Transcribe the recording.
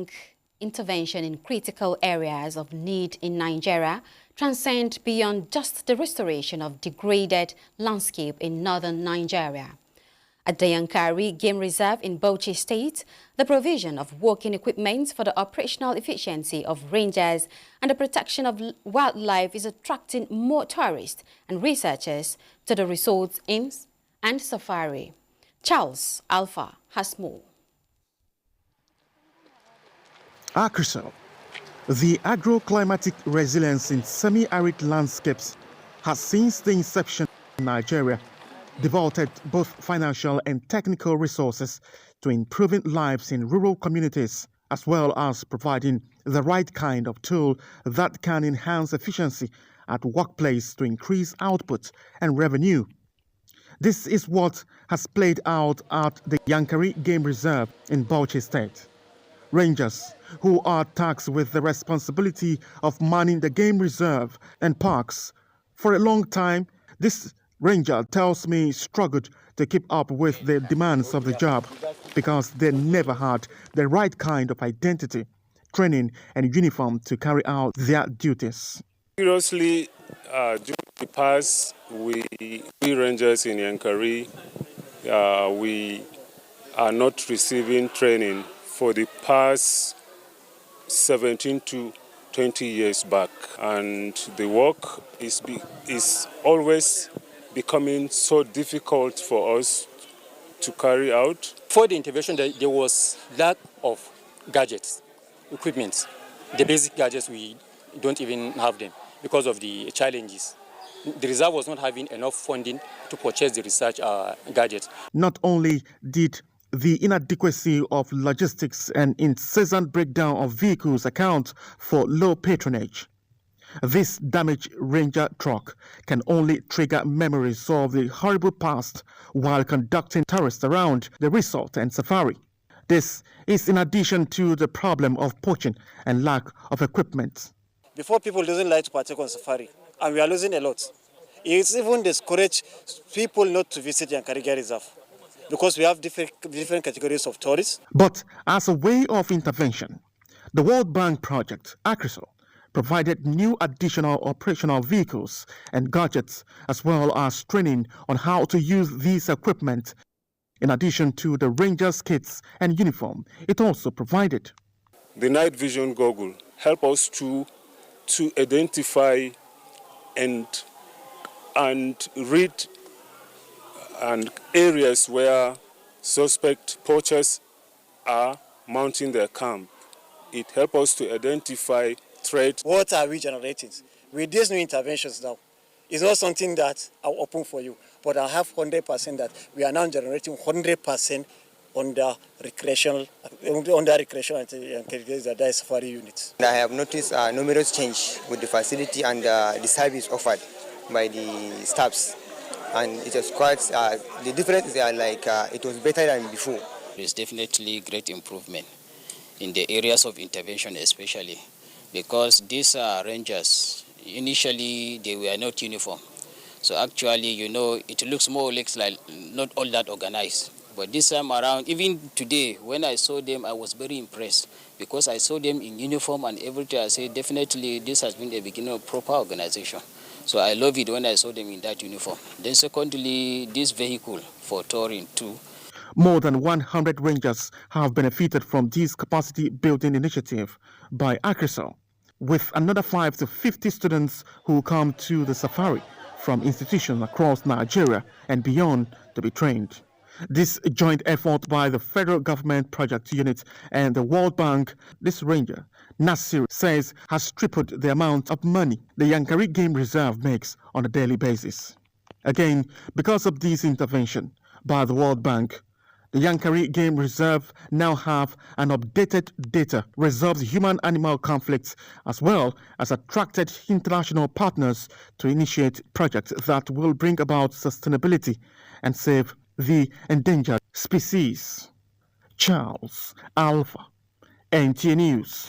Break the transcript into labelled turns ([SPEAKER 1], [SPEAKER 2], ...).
[SPEAKER 1] Bank intervention in critical areas of need in Nigeria transcend beyond just the restoration of degraded landscape in northern Nigeria. At the Yankari Game Reserve in Bauchi State, the provision of working equipment for the operational efficiency of rangers and the protection of wildlife is attracting more tourists and researchers to the resort's aims and safari. Charles Alpha has more.
[SPEAKER 2] ACReSAL, the agroclimatic resilience in semi-arid landscapes, has since the inception in Nigeria devoted both financial and technical resources to improving lives in rural communities, as well as providing the right kind of tool that can enhance efficiency at workplace to increase output and revenue. This is what has played out at the Yankari Game Reserve in Bauchi State. Rangers, who are tasked with the responsibility of manning the game reserve and parks, for a long time, this ranger tells me struggled to keep up with the demands of the job because they never had the right kind of identity, training and uniform to carry out their duties.
[SPEAKER 3] Seriously, during the past, we rangers in Yankari, we are not receiving training for the past 17 to 20 years back, and the work is always becoming so difficult for us to carry out.
[SPEAKER 4] For the intervention, there was lack of gadgets, equipment. The basic gadgets, we don't even have them because of the challenges. The reserve was not having enough funding to purchase the research gadgets.
[SPEAKER 2] Not only did the inadequacy of logistics and incessant breakdown of vehicles account for low patronage, this damaged ranger truck can only trigger memories of the horrible past while conducting tourists around the resort and safari. This is in addition to the problem of poaching and lack of equipment.
[SPEAKER 5] Before, people doesn't like to partake on safari, and we are losing a lot. It's even discouraged people not to visit Yankari Game Reserve because we have different categories of tourists.
[SPEAKER 2] But as a way of intervention, the World Bank project, ACReSAL, provided new additional operational vehicles and gadgets, as well as training on how to use these equipment. In addition to the rangers' kits and uniform, it also provided
[SPEAKER 3] the night vision goggle help us to identify and read and areas where suspect poachers are mounting their camp. It helps us to identify threats.
[SPEAKER 5] What are we generating? With these new interventions now, it's not something that I'll open for you, but I have 100% that we are now generating 100% under recreational and the safari units.
[SPEAKER 6] I have noticed numerous change with the facility and the service offered by the staffs, and it was quite the difference. It was better than before.
[SPEAKER 7] There's definitely great improvement in the areas of intervention, especially because these rangers, initially they were not uniform. So actually, it looks more or less like not all that organized. But this time around, even today, when I saw them, I was very impressed because I saw them in uniform and everything. I said, definitely this has been the beginning of proper organization. So I love it when I saw them in that uniform. Then secondly, this vehicle for touring too.
[SPEAKER 2] More than 100 rangers have benefited from this capacity building initiative by ACReSAL, with another 5 to 50 students who come to the safari from institutions across Nigeria and beyond to be trained. This joint effort by the federal government project unit and the World Bank, this ranger, Nasir, says has tripled the amount of money the Yankari Game Reserve makes on a daily basis. Again, because of this intervention by the World Bank, the Yankari Game Reserve now have an updated data, resolves human-animal conflicts, as well as attracted international partners to initiate projects that will bring about sustainability and save the endangered species. Charles Alpha, NTA News.